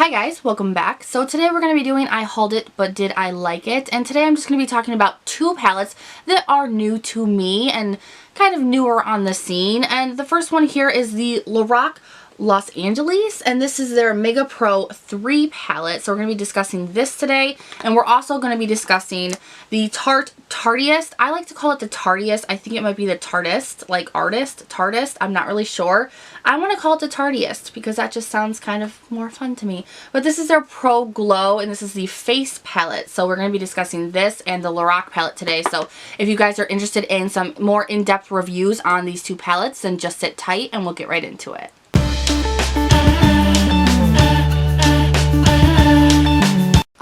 Hi guys, welcome back. So today we're going to be doing I hauled it but did I like it, and today I'm just going to be talking about two palettes that are new to me and kind of newer on the scene. And the first one here is the Lorac Los Angeles, and this is their Mega Pro 3 palette. So we're going to be discussing this today, and we're also going to be discussing the Tartiest. I like to call it the Tartiest. I think it might be the Tartiest, like artist, Tartiest. I'm not really sure. I want to call it the Tartiest because that just sounds kind of more fun to me. But this is their Pro Glow, and this is the face palette. So we're going to be discussing this and the Lorac palette today. So if you guys are interested in some more in-depth reviews on these two palettes, then just sit tight and we'll get right into it.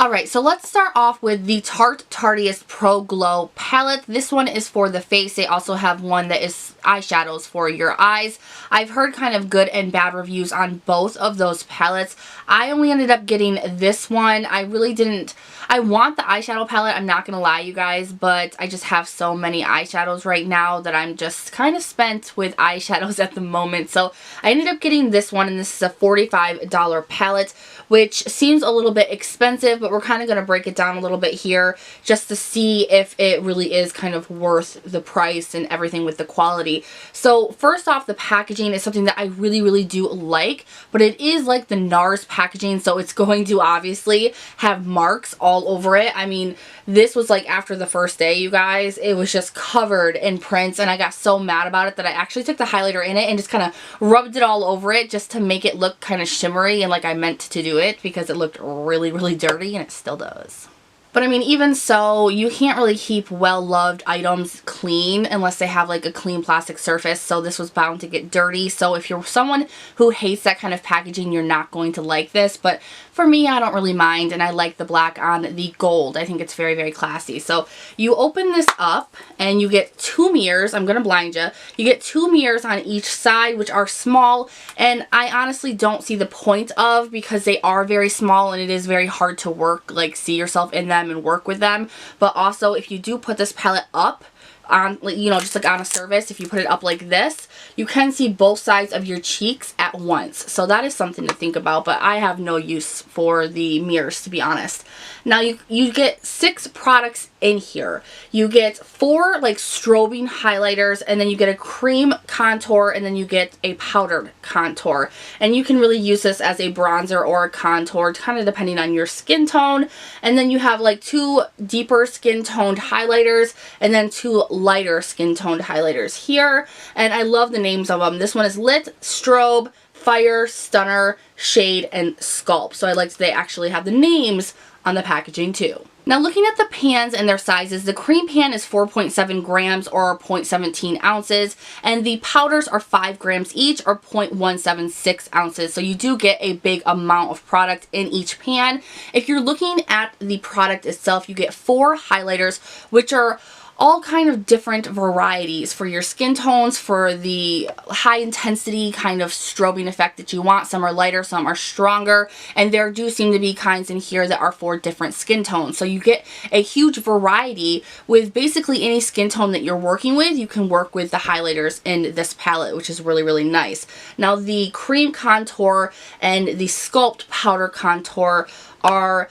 Alright, so let's start off with the Tartiest Pro Glow palette. This one is for the face. They also have one that is eyeshadows for your eyes. I've heard kind of good and bad reviews on both of those palettes. I only ended up getting this one. I really didn't. I want the eyeshadow palette, I'm not going to lie you guys, but I just have so many eyeshadows right now that I'm just kind of spent with eyeshadows at the moment. So I ended up getting this one, and this is a $45 palette, which seems a little bit expensive, but we're kind of going to break it down a little bit here just to see if it really is kind of worth the price and everything with the quality. So first off, the packaging is something that I really do like, but it is like the NARS packaging, so it's going to obviously have marks all over it. I mean, this was like after the first day, you guys, it was just covered in prints, and I got so mad about it that I actually took the highlighter in it and just kind of rubbed it all over it just to make it look kind of shimmery and like I meant to do it, because it looked really dirty, and it still does. But I mean, even so, you can't really keep well-loved items clean unless they have like a clean plastic surface, so this was bound to get dirty. So if you're someone who hates that kind of packaging, you're not going to like this. But for me, I don't really mind, and I like the black on the gold. I think it's very classy. So you open this up and you get two mirrors. I'm going to blind you. You get two mirrors on each side, which are small, and I honestly don't see the point of, because they are very small and it is very hard to work, like see yourself in them and work with them. But also, if you do put this palette up on, you know, just like on a surface, if you put it up like this, you can see both sides of your cheeks at once. So that is something to think about, but I have no use for the mirrors, to be honest. Now you get 6 products in here. You get 4 like strobing highlighters, and then you get a cream contour, and then you get a powdered contour. And you can really use this as a bronzer or a contour, kind of depending on your skin tone. And then you have like 2 deeper skin toned highlighters, and then 2 lighter skin toned highlighters here. And I love the names of them. This one is Lit, Strobe, Fire, Stunner, Shade, and Sculpt. So I like that they actually have the names on the packaging too. Now looking at the pans and their sizes, the cream pan is 4.7 grams or 0.17 ounces, and the powders are 5 grams each or 0.176 ounces. So you do get a big amount of product in each pan. If you're looking at the product itself, you get 4 highlighters, which are all kind of different varieties for your skin tones, for the high intensity kind of strobing effect that you want. Some are lighter, some are stronger, and there do seem to be kinds in here that are for different skin tones. So you get a huge variety with basically any skin tone that you're working with. You can work with the highlighters in this palette, which is really nice. Now the cream contour and the sculpt powder contour are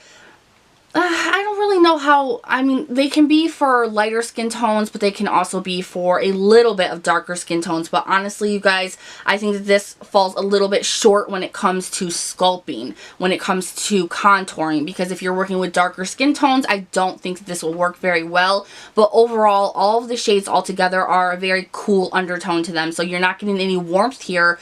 I don't really know how, I mean, they can be for lighter skin tones, but they can also be for a little bit of darker skin tones. But honestly, you guys, I think that this falls a little bit short when it comes to sculpting, when it comes to contouring, because if you're working with darker skin tones, I don't think that this will work very well. But overall, all of the shades altogether are a very cool undertone to them, so you're not getting any warmth here,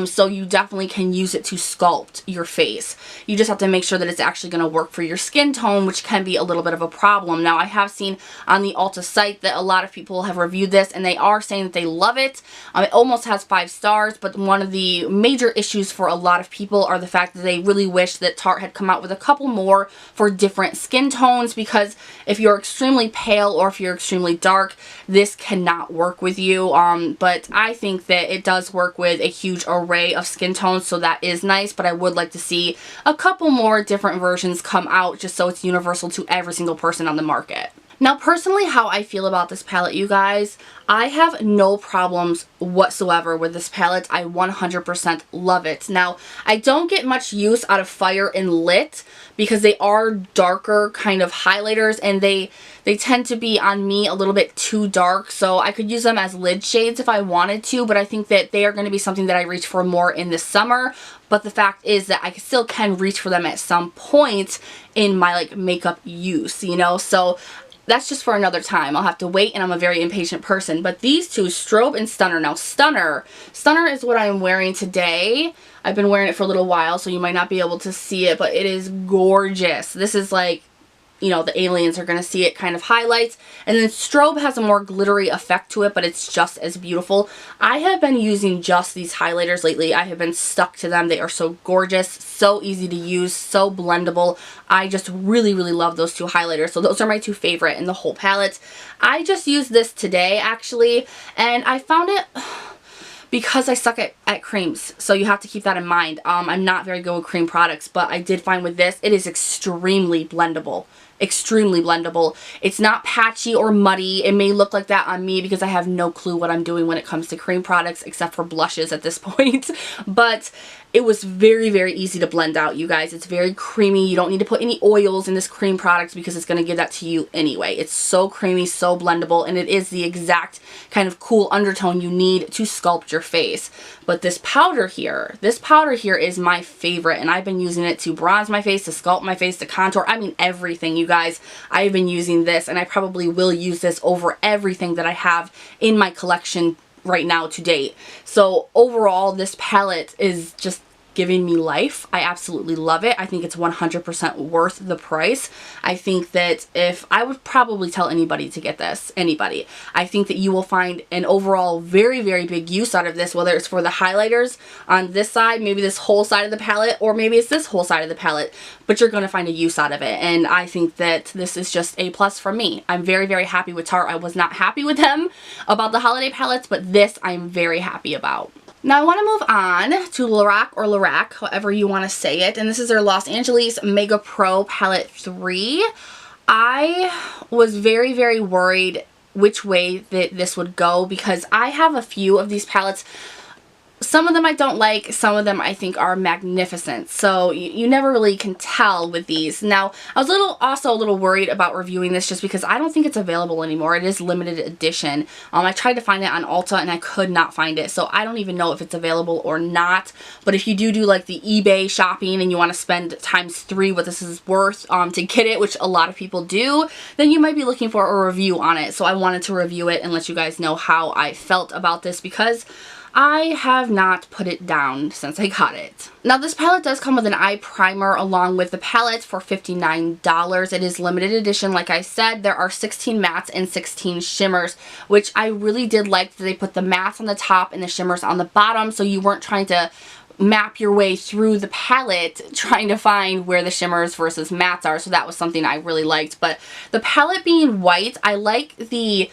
so you definitely can use it to sculpt your face. You just have to make sure that it's actually going to work for your skin tone, which can be a little bit of a problem. Now I have seen on the Ulta site that a lot of people have reviewed this, and they are saying that they love it. It almost has 5 stars, but one of the major issues for a lot of people are the fact that they really wish that Tarte had come out with a couple more for different skin tones, because if you're extremely pale or if you're extremely dark, this cannot work with you. But I think that it does work with a huge array of skin tones, so that is nice, but I would like to see a couple more different versions come out just so it's universal to every single person on the market. Now, personally, how I feel about this palette, you guys, I have no problems whatsoever with this palette. I 100% love it. Now, I don't get much use out of Fire and Lit because they are darker kind of highlighters, and they tend to be on me a little bit too dark, so I could use them as lid shades if I wanted to, but I think that they are going to be something that I reach for more in the summer. But the fact is that I still can reach for them at some point in my like makeup use, you know, so that's just for another time. I'll have to wait, and I'm a very impatient person. But these two, Strobe and Stunner. Now, Stunner is what I'm wearing today. I've been wearing it for a little while, so you might not be able to see it, but it is gorgeous. This is like, you know, the aliens are going to see it kind of highlights. And then Strobe has a more glittery effect to it, but it's just as beautiful. I have been using just these highlighters lately. I have been stuck to them. They are so gorgeous, so easy to use, so blendable. I just really, really love those two highlighters. So those are my two favorite in the whole palette. I just used this today, actually, and I found it because I suck at creams, so you have to keep that in mind. I'm not very good with cream products, but I did find with this, it is extremely blendable. Extremely blendable. It's not patchy or muddy. It may look like that on me because I have no clue what I'm doing when it comes to cream products except for blushes at this point. But it was very, very easy to blend out, you guys. It's very creamy. You don't need to put any oils in this cream product because it's going to give that to you anyway. It's so creamy, so blendable, and it is the exact kind of cool undertone you need to sculpt your face. But this powder here is my favorite, and I've been using it to bronze my face, to sculpt my face, to contour. I mean, everything, you guys. I've been using this, and I probably will use this over everything that I have in my collection right now to date. So overall, this palette is just giving me life. I absolutely love it. I think it's 100% worth the price. I think that if I would probably tell anybody to get this, anybody, I think that you will find an overall very, very big use out of this, whether it's for the highlighters on this side, maybe this whole side of the palette, or maybe it's this whole side of the palette, but you're going to find a use out of it. And I think that this is just a plus for me. I'm very, very happy with Tarte. I was not happy with them about the holiday palettes, but this I'm very happy about. Now I want to move on to Lorac, or Lorac, however you want to say it, and this is their Los Angeles Mega Pro Palette 3. I was very, very worried which way that this would go because I have a few of these palettes. Some of them I don't like, some of them I think are magnificent, so you never really can tell with these. Now, I was also a little worried about reviewing this just because I don't think it's available anymore. It is limited edition. I tried to find it on Ulta and I could not find it, so I don't even know if it's available or not. But if you do like the eBay shopping and you want to spend ×3 what this is worth to get it, which a lot of people do, then you might be looking for a review on it. So I wanted to review it and let you guys know how I felt about this because I have not put it down since I got it. Now this palette does come with an eye primer along with the palette for $59. It is limited edition, like I said. There are 16 mattes and 16 shimmers, which I really did like that they put the mattes on the top and the shimmers on the bottom, so you weren't trying to map your way through the palette trying to find where the shimmers versus mattes are. So that was something I really liked. But the palette being white, I like the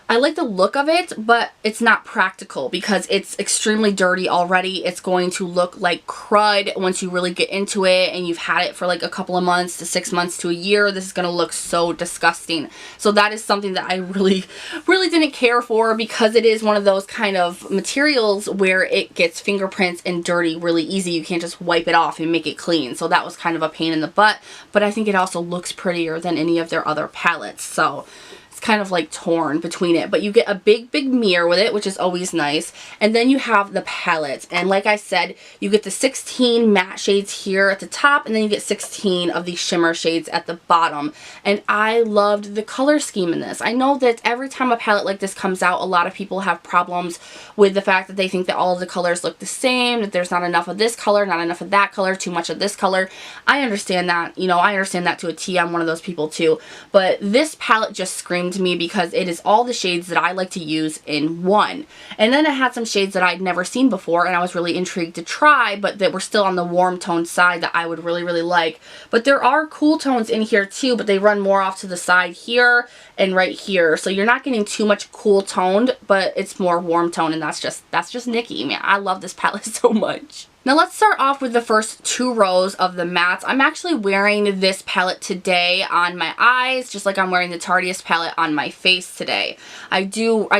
look of it, but it's not practical because it's extremely dirty already. It's going to look like crud once you really get into it and you've had it for like a couple of months to 6 months to a year. This is going to look so disgusting. So that is something that I really, really didn't care for because it is one of those kind of materials where it gets fingerprints and dirty really easy. You can't just wipe it off and make it clean. So that was kind of a pain in the butt, but I think it also looks prettier than any of their other palettes. So it's kind of like torn between it, but you get a big, big mirror with it, which is always nice. And then you have the palette. And like I said, you get the 16 matte shades here at the top, and then you get 16 of these shimmer shades at the bottom. And I loved the color scheme in this. I know that every time a palette like this comes out, a lot of people have problems with the fact that they think that all of the colors look the same, that there's not enough of this color, not enough of that color, too much of this color. I understand that, you know, I understand that to a T. I'm one of those people too. But this palette just screams to me because it is all the shades that I like to use in one. And then it had some shades that I'd never seen before and I was really intrigued to try, but that were still on the warm tone side that I would really, really like. But there are cool tones in here too, but they run more off to the side here and right here. So you're not getting too much cool toned, but it's more warm tone, and that's just Niki. Man, I love this palette so much. Now let's start off with the first 2 rows of the mattes. I'm actually wearing this palette today on my eyes, just like I'm wearing the Tartiest palette on my face today. I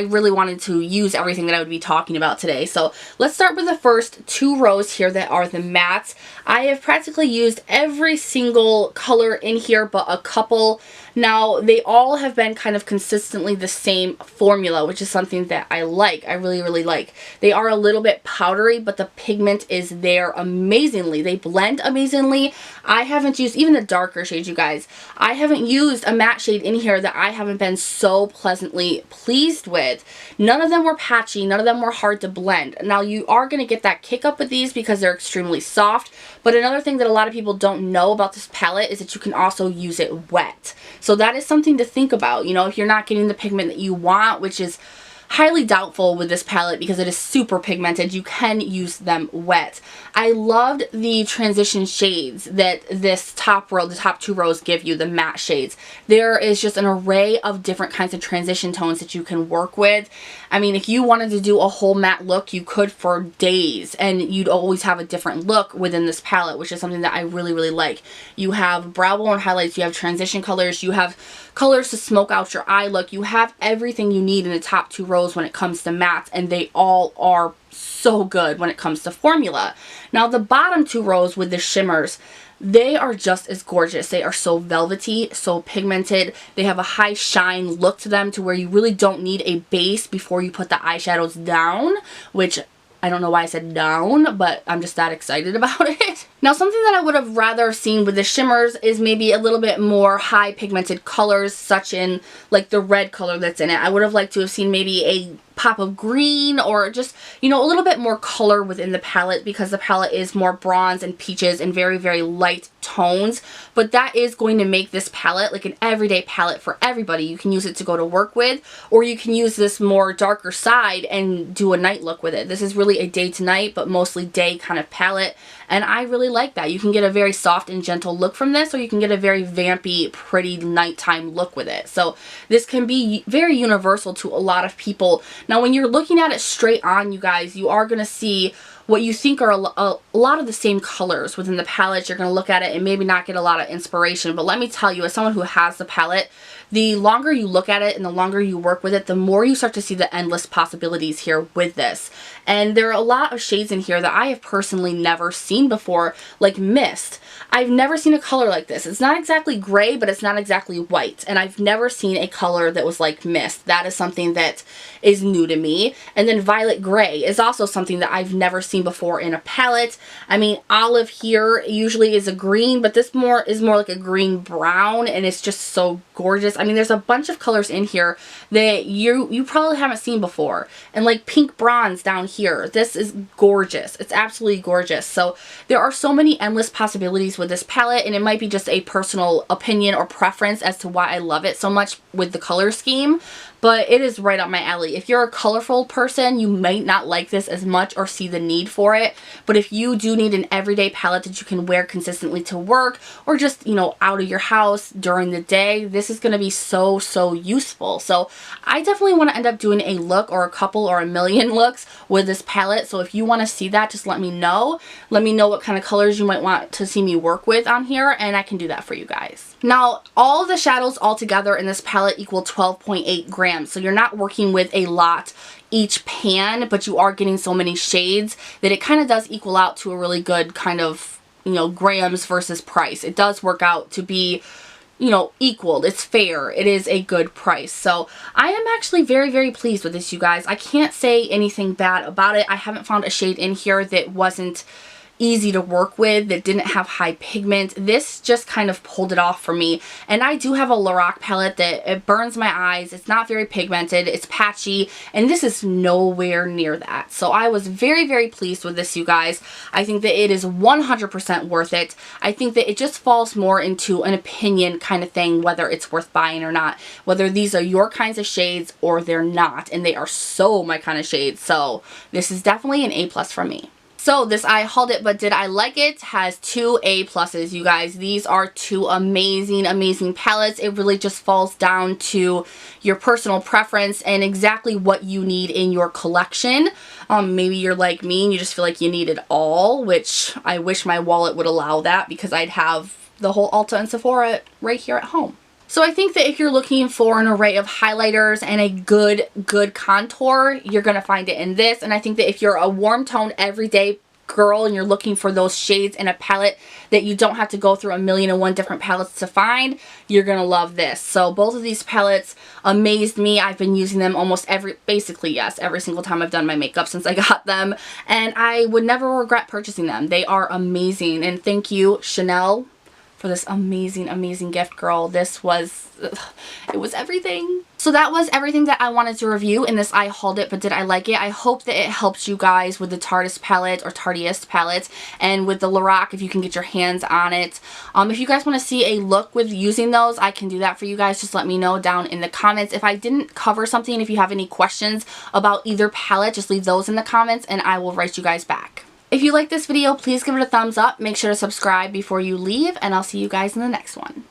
really wanted to use everything that I would be talking about today. So let's start with the first 2 rows here that are the mattes. I have practically used every single color in here but a couple. Now, they all have been kind of consistently the same formula, which is something that I like. I really, really like. They are a little bit powdery, but the pigment is there amazingly. They blend amazingly. I haven't used, even the darker shades, you guys, I haven't used a matte shade in here that I haven't been so pleasantly pleased with. None of them were patchy. None of them were hard to blend. Now, you are going to get that kick up with these because they're extremely soft, but another thing that a lot of people don't know about this palette is that you can also use it wet. So that is something to think about, you know, if you're not getting the pigment that you want, which is highly doubtful with this palette because it is super pigmented, you can use them wet. I loved the transition shades that this top row, the top 2 rows give you, the matte shades. There is just an array of different kinds of transition tones that you can work with. I mean, if you wanted to do a whole matte look, you could for days, and you'd always have a different look within this palette, which is something that I really, really like. You have brow bone highlights, you have transition colors, you have colors to smoke out your eye look. You have everything you need in the top 2 rows when it comes to mattes, and they all are so good when it comes to formula. Now, the bottom 2 rows with the shimmers, they are just as gorgeous. They are so velvety, so pigmented. They have a high shine look to them to where you really don't need a base before you put the eyeshadows down, which I don't know why I said down, but I'm just that excited about it. Now, something that I would have rather seen with the shimmers is maybe a little bit more high pigmented colors, such in like the red color that's in it. I would have liked to have seen maybe a pop of green or just, you know, a little bit more color within the palette because the palette is more bronze and peaches and very, very light tones. But that is going to make this palette like an everyday palette for everybody. You can use it to go to work with, or you can use this more darker side and do a night look with it. This is really a day to night, but mostly day kind of palette. And I really like that. You can get a very soft and gentle look from this, or you can get a very vampy, pretty nighttime look with it. So this can be very universal to a lot of people. Now, when you're looking at it straight on, you guys, you are going to see what you think are a lot of the same colors within the palette. You're going to look at it and maybe not get a lot of inspiration. But let me tell you, as someone who has the palette, the longer you look at it and the longer you work with it, the more you start to see the endless possibilities here with this. And there are a lot of shades in here that I have personally never seen before, like Mist. I've never seen a color like this. It's not exactly gray, but it's not exactly white. And I've never seen a color that was like Mist. That is something that is new to me. And then Violet Gray is also something that I've never seen before in a palette. I mean, olive here usually is a green, but this is more like a green brown, and it's just so gorgeous. I mean, there's a bunch of colors in here that you probably haven't seen before. And like pink bronze down here. This is gorgeous. It's absolutely gorgeous. So there are so many endless possibilities with this palette, and it might be just a personal opinion or preference as to why I love it so much with the color scheme. But it is right up my alley. If you're a colorful person, you might not like this as much or see the need for it. But if you do need an everyday palette that you can wear consistently to work or just, you know, out of your house during the day, this is going to be so, so useful. So I definitely want to end up doing a look or a couple or a million looks with this palette. So if you want to see that, just let me know. Let me know what kind of colors you might want to see me work with on here, and I can do that for you guys. Now, all of the shadows all together in this palette equal 12.8 grams. So you're not working with a lot each pan, but you are getting so many shades that it kind of does equal out to a really good kind of, you know, grams versus price. It does work out to be, you know, equal. It's fair. It is a good price. So I am actually very, very pleased with this, you guys. I can't say anything bad about it. I haven't found a shade in here that wasn't easy to work with, that didn't have high pigment. This just kind of pulled it off for me. And I do have a Lorac palette that it burns my eyes. It's not very pigmented. It's patchy. And this is nowhere near that. So I was very, very pleased with this, you guys. I think that it is 100% worth it. I think that it just falls more into an opinion kind of thing, whether it's worth buying or not. Whether these are your kinds of shades or they're not. And they are so my kind of shades. So this is definitely an A+ from me. So this I hauled it, but did I like it? Has 2 A pluses, you guys. These are 2 amazing palettes. It really just falls down to your personal preference and exactly what you need in your collection. Maybe you're like me and you just feel like you need it all, which I wish my wallet would allow that, because I'd have the whole Ulta and Sephora right here at home. So I think that if you're looking for an array of highlighters and a good contour, you're going to find it in this. And I think that if you're a warm toned everyday girl and you're looking for those shades in a palette that you don't have to go through 1,000,001 different palettes to find, you're going to love this. So both of these palettes amazed me. I've been using them almost basically yes, every single time I've done my makeup since I got them. And I would never regret purchasing them. They are amazing. And thank you, Chanel, for this amazing gift, girl. This was, it was everything. So that was everything that I wanted to review in this I hauled it, but did I like it? I hope that it helps you guys with the Tartiest palette or Tartiest palette, and with the Lorac if you can get your hands on it. If you guys want to see a look with using those, I can do that for you guys. Just let me know down in the comments. If I didn't cover something, if you have any questions about either palette, just leave those in the comments and I will write you guys back. If you like this video, please give it a thumbs up. Make sure to subscribe before you leave, and I'll see you guys in the next one.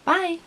Bye!